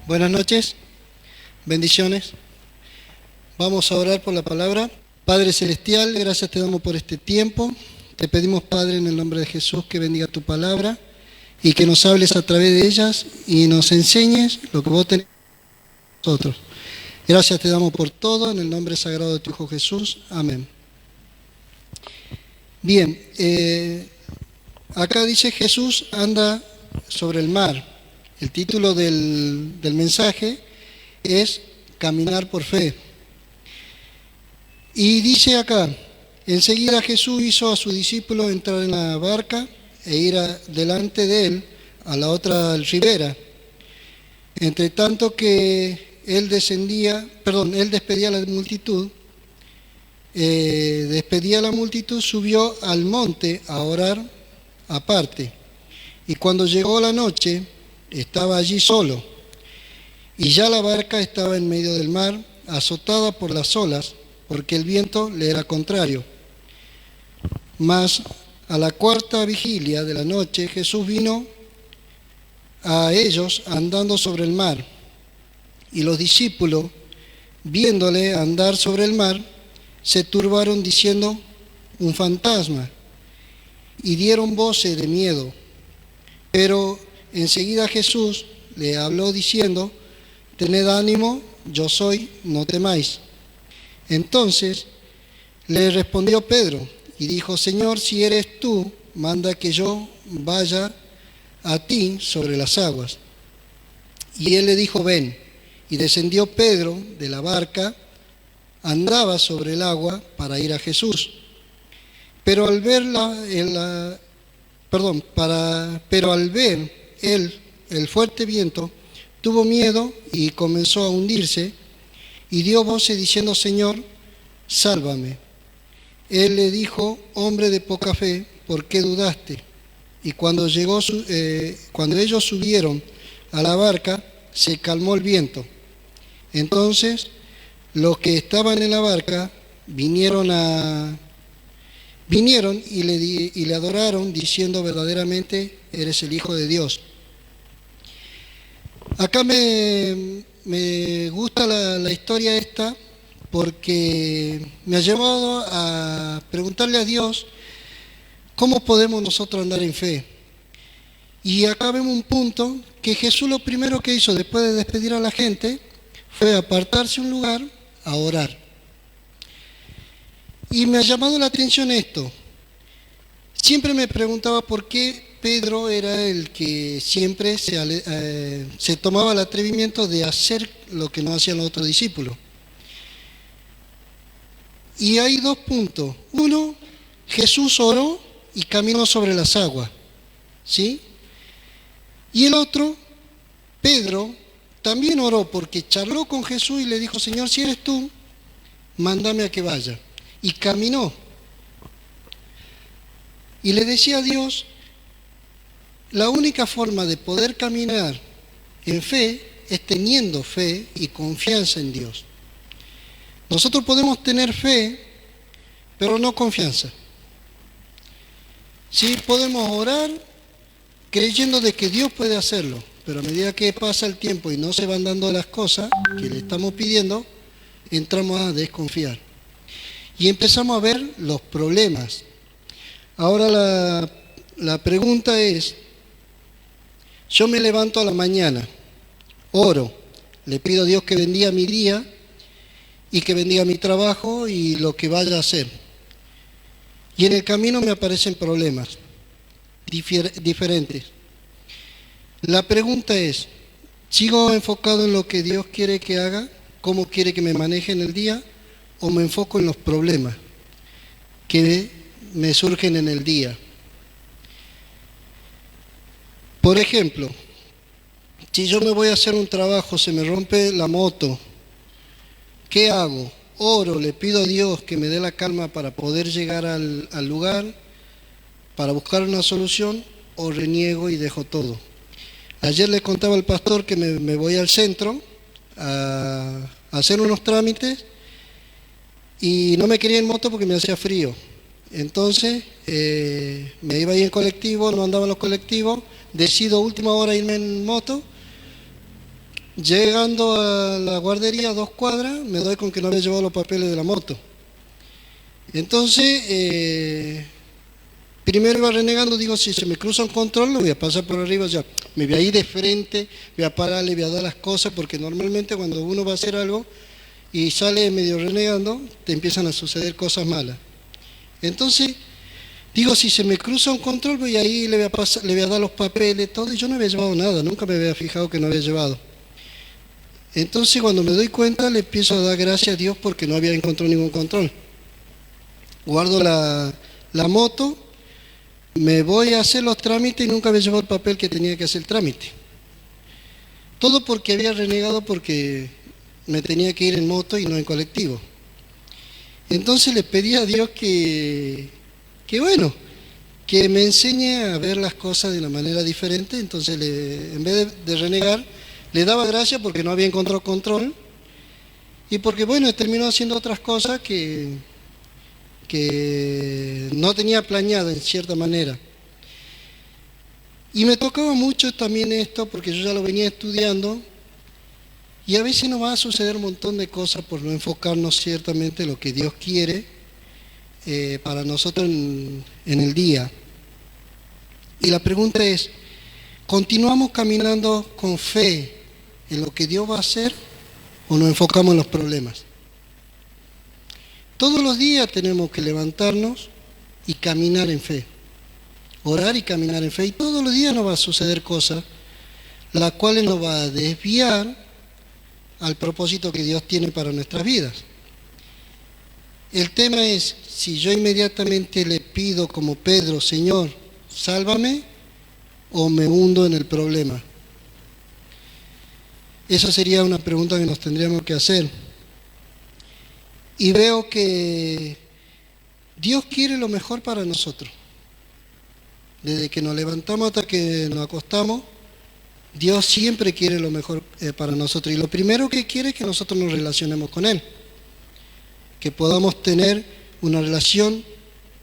Buenas noches, bendiciones. Vamos a orar por la palabra. Padre Celestial, gracias te damos por este tiempo. Te pedimos, Padre, en el nombre de Jesús, que bendiga tu palabra y que nos hables a través de ellas y nos enseñes lo que vos tenés para nosotros. Gracias te damos por todo, en el nombre sagrado de tu Hijo Jesús. Amén. Bien, acá dice Jesús anda sobre el mar. El título del mensaje es Caminar por fe. Y dice acá, enseguida Jesús hizo a su discípulo entrar en la barca e ir delante de él a la otra ribera. Entre tanto que él despedía a la multitud, subió al monte a orar aparte. Y cuando llegó la noche, estaba allí solo, y ya la barca estaba en medio del mar, azotada por las olas, porque el viento le era contrario. Mas a la cuarta vigilia de la noche, Jesús vino a ellos andando sobre el mar, y los discípulos, viéndole andar sobre el mar, se turbaron diciendo: un fantasma, y dieron voces de miedo. Pero enseguida Jesús le habló diciendo: tened ánimo, yo soy, no temáis. Entonces le respondió Pedro y dijo: Señor, si eres tú, manda que yo vaya a ti sobre las aguas. Y él le dijo: ven. Y descendió Pedro de la barca, andaba sobre el agua para ir a Jesús. Pero al ver el fuerte viento, tuvo miedo y comenzó a hundirse, y dio voces diciendo: Señor, sálvame. Él le dijo: hombre de poca fe, ¿por qué dudaste? Y cuando ellos subieron a la barca, se calmó el viento. Entonces los que estaban en la barca vinieron y le adoraron, diciendo: verdaderamente eres el Hijo de Dios. Acá me gusta la historia esta, porque me ha llevado a preguntarle a Dios cómo podemos nosotros andar en fe. Y acá vemos un punto que Jesús lo primero que hizo después de despedir a la gente fue apartarse un lugar a orar. Y me ha llamado la atención esto. Siempre me preguntaba por qué Pedro era el que siempre se tomaba el atrevimiento de hacer lo que no hacían los otros discípulos. Y hay dos puntos. Uno, Jesús oró y caminó sobre las aguas, ¿sí? Y el otro, Pedro, también oró porque charló con Jesús y le dijo: Señor, si eres tú, mándame a que vaya. Y caminó. Y le decía a Dios: la única forma de poder caminar en fe es teniendo fe y confianza en Dios. Nosotros podemos tener fe, pero no confianza. Sí, podemos orar creyendo de que Dios puede hacerlo, pero a medida que pasa el tiempo y no se van dando las cosas que le estamos pidiendo, entramos a desconfiar. Y empezamos a ver los problemas. Ahora la pregunta es: yo me levanto a la mañana, oro, le pido a Dios que bendiga mi día y que bendiga mi trabajo y lo que vaya a hacer. Y en el camino me aparecen problemas diferentes. La pregunta es: ¿sigo enfocado en lo que Dios quiere que haga? ¿Cómo quiere que me maneje en el día? ¿O me enfoco en los problemas que me surgen en el día? Por ejemplo, si yo me voy a hacer un trabajo, se me rompe la moto, ¿qué hago? Oro, le pido a Dios que me dé la calma para poder llegar al lugar, para buscar una solución, o reniego y dejo todo. Ayer le contaba al pastor que me voy al centro a hacer unos trámites y no me quería en moto porque me hacía frío. Entonces me iba ahí en colectivo, no andaba en los colectivos, decido a última hora irme en moto Llegando a la guardería a 2 cuadras, me doy con que no había llevado los papeles de la moto. Entonces, primero iba renegando, digo, si se me cruza un control, lo voy a pasar por arriba, ya me voy a ir de frente, voy a pararle, voy a dar las cosas, porque normalmente cuando uno va a hacer algo y sale medio renegando, te empiezan a suceder cosas malas. Entonces, digo, si se me cruza un control, voy a ir, le voy a dar los papeles, todo, y yo no había llevado nada, nunca me había fijado que no había llevado. Entonces, cuando me doy cuenta, le empiezo a dar gracias a Dios porque no había encontrado ningún control. Guardo la moto, me voy a hacer los trámites y nunca había llevado el papel que tenía que hacer el trámite. Todo porque había renegado porque me tenía que ir en moto y no en colectivo. Entonces le pedí a Dios que me enseñe a ver las cosas de una manera diferente. Entonces, en vez de renegar, le daba gracias porque no había encontrado control y porque, terminó haciendo otras cosas que no tenía planeado en cierta manera. Y me tocaba mucho también esto porque yo ya lo venía estudiando y a veces nos va a suceder un montón de cosas por no enfocarnos ciertamente en lo que Dios quiere para nosotros en el día. Y la pregunta es, ¿continuamos caminando con fe en lo que Dios va a hacer o nos enfocamos en los problemas? Todos los días tenemos que levantarnos y caminar en fe, orar y caminar en fe, y todos los días nos va a suceder cosas, las cuales nos va a desviar al propósito que Dios tiene para nuestras vidas. El tema es, si yo inmediatamente le pido como Pedro, Señor, sálvame, o me hundo en el problema. Esa sería una pregunta que nos tendríamos que hacer. Y veo que Dios quiere lo mejor para nosotros. Desde que nos levantamos hasta que nos acostamos, Dios siempre quiere lo mejor para nosotros. Y lo primero que quiere es que nosotros nos relacionemos con Él. Que podamos tener una relación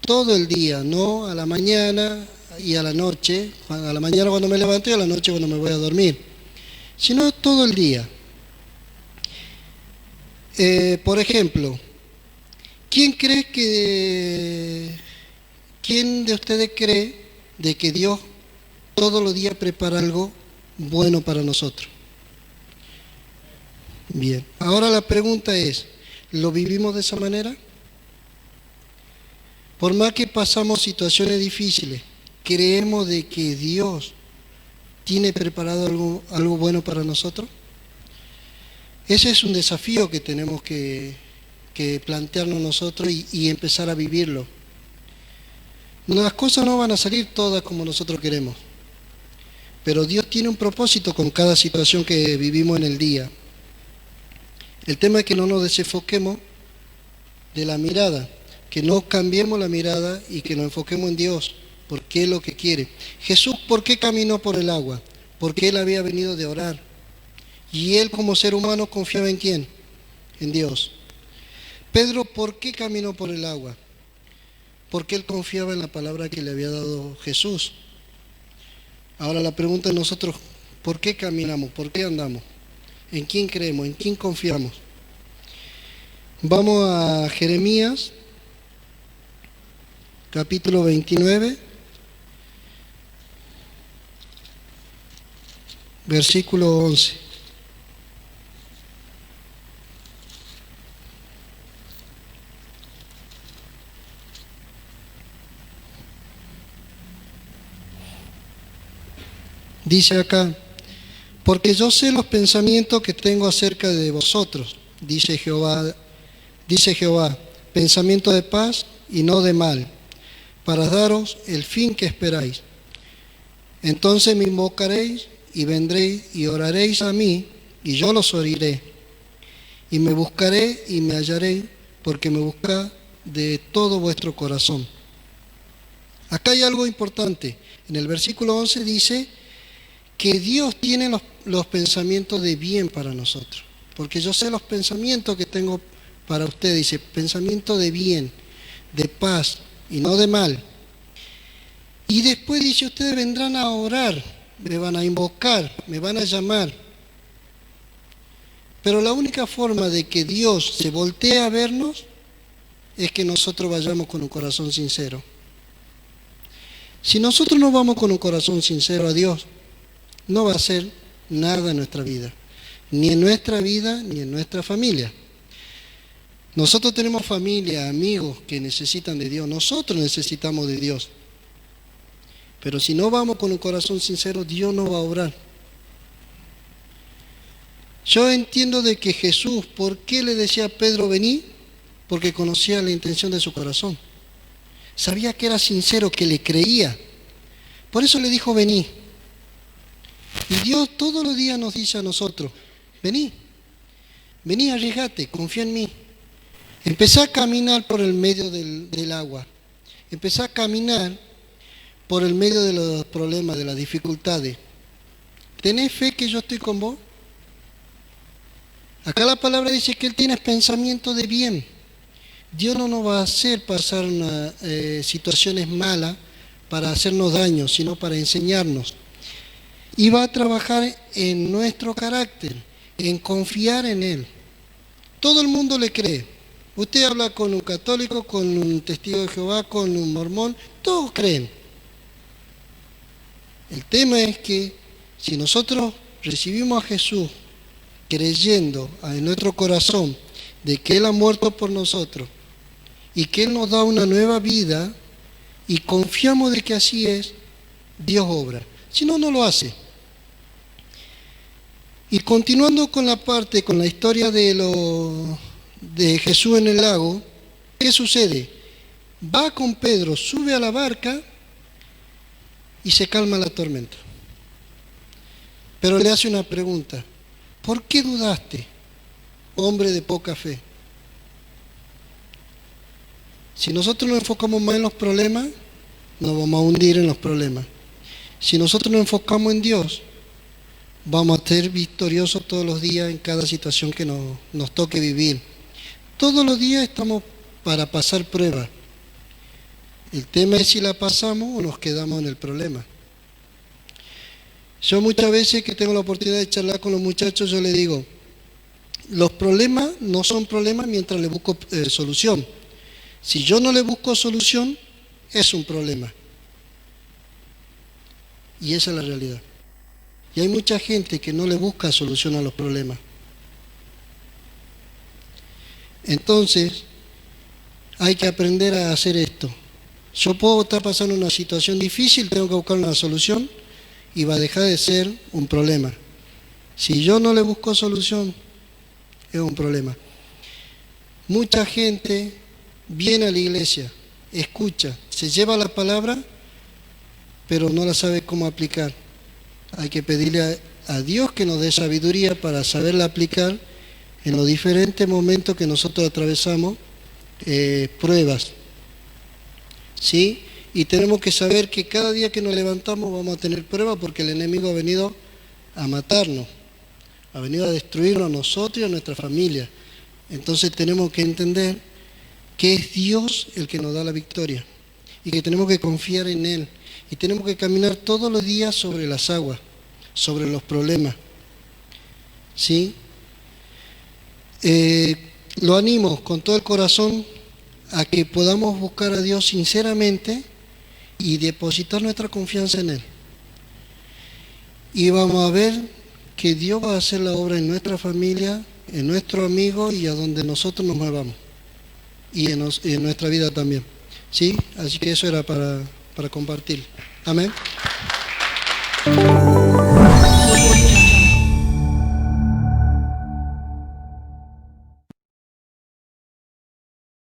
todo el día, no a la mañana y a la noche, a la mañana cuando me levanto y a la noche cuando me voy a dormir, sino todo el día. Por ejemplo, ¿quién de ustedes cree de que Dios todos los días prepara algo bueno para nosotros? Bien, ahora la pregunta es, ¿lo vivimos de esa manera? Por más que pasamos situaciones difíciles, ¿creemos de que Dios tiene preparado algo bueno para nosotros? Ese es un desafío que tenemos que plantearnos nosotros y empezar a vivirlo. Las cosas no van a salir todas como nosotros queremos, pero Dios tiene un propósito con cada situación que vivimos en el día. El tema es que no nos desenfoquemos de la mirada, que no cambiemos la mirada y que nos enfoquemos en Dios, porque es lo que quiere. Jesús, ¿por qué caminó por el agua? Porque Él había venido de orar. Y Él como ser humano confiaba ¿en quién? En Dios. Pedro, ¿por qué caminó por el agua? Porque él confiaba en la palabra que le había dado Jesús. Ahora la pregunta es nosotros, ¿por qué caminamos? ¿Por qué andamos? ¿En quién creemos? ¿En quién confiamos? Vamos a Jeremías, capítulo 29, versículo 11. Dice acá, porque yo sé los pensamientos que tengo acerca de vosotros, dice Jehová, pensamiento de paz y no de mal, para daros el fin que esperáis. Entonces me invocaréis y vendréis y oraréis a mí, y yo los oiré. Y me buscaré y me hallaréis, porque me buscáis de todo vuestro corazón. Acá hay algo importante. En el versículo 11 dice que Dios tiene los pensamientos de bien para nosotros. Porque yo sé los pensamientos que tengo para ustedes. Dice, pensamiento de bien, de paz y no de mal. Y después dice, ustedes vendrán a orar, me van a invocar, me van a llamar. Pero la única forma de que Dios se voltee a vernos es que nosotros vayamos con un corazón sincero. Si nosotros no vamos con un corazón sincero a Dios, no va a hacer nada en nuestra vida, ni en nuestra vida, ni en nuestra familia. Nosotros tenemos familia, amigos que necesitan de Dios, nosotros necesitamos de Dios. Pero si no vamos con un corazón sincero, Dios no va a obrar. Yo entiendo de que Jesús, ¿por qué le decía a Pedro vení? Porque conocía la intención de su corazón. Sabía que era sincero, que le creía. Por eso le dijo vení. Y Dios todos los días nos dice a nosotros, vení, arriesgate, confía en mí. Empezá a caminar por el medio del agua. Empezá a caminar por el medio de los problemas, de las dificultades. ¿Tenés fe que yo estoy con vos? Acá la palabra dice que Él tiene pensamiento de bien. Dios no nos va a hacer pasar situaciones malas para hacernos daño, sino para enseñarnos. Y va a trabajar en nuestro carácter, en confiar en Él. Todo el mundo le cree. Usted habla con un católico, con un testigo de Jehová, con un mormón, todos creen. El tema es que si nosotros recibimos a Jesús creyendo en nuestro corazón de que Él ha muerto por nosotros y que Él nos da una nueva vida y confiamos de que así es, Dios obra. Si no, no lo hace. Y continuando con la historia de Jesús en el lago, ¿qué sucede? Va con Pedro, sube a la barca y se calma la tormenta. Pero le hace una pregunta. ¿Por qué dudaste, hombre de poca fe? Si nosotros nos enfocamos más en los problemas, nos vamos a hundir en los problemas. Si nosotros nos enfocamos en Dios, vamos a ser victoriosos todos los días en cada situación que nos toque vivir. Todos los días estamos para pasar pruebas. El tema es si la pasamos o nos quedamos en el problema. Yo muchas veces que tengo la oportunidad de charlar con los muchachos, yo les digo, los problemas no son problemas mientras le busco solución. Si yo no le busco solución, es un problema. Y esa es la realidad. Y hay mucha gente que no le busca solución a los problemas. Entonces, hay que aprender a hacer esto. Yo puedo estar pasando una situación difícil, tengo que buscar una solución y va a dejar de ser un problema. Si yo no le busco solución, es un problema. Mucha gente viene a la iglesia, escucha, se lleva la palabra, pero no la sabe cómo aplicar. Hay que pedirle a Dios que nos dé sabiduría para saberla aplicar en los diferentes momentos que nosotros atravesamos pruebas. ¿Sí? Y tenemos que saber que cada día que nos levantamos vamos a tener pruebas porque el enemigo ha venido a matarnos, ha venido a destruirnos a nosotros y a nuestra familia. Entonces tenemos que entender que es Dios el que nos da la victoria y que tenemos que confiar en Él y tenemos que caminar todos los días sobre las aguas, sobre los problemas. ¿Sí? Lo animo con todo el corazón a que podamos buscar a Dios sinceramente y depositar nuestra confianza en Él. Y vamos a ver que Dios va a hacer la obra en nuestra familia, en nuestro amigo y a donde nosotros nos movamos. Y en nuestra vida también. ¿Sí? Así que eso era para compartir. Amén.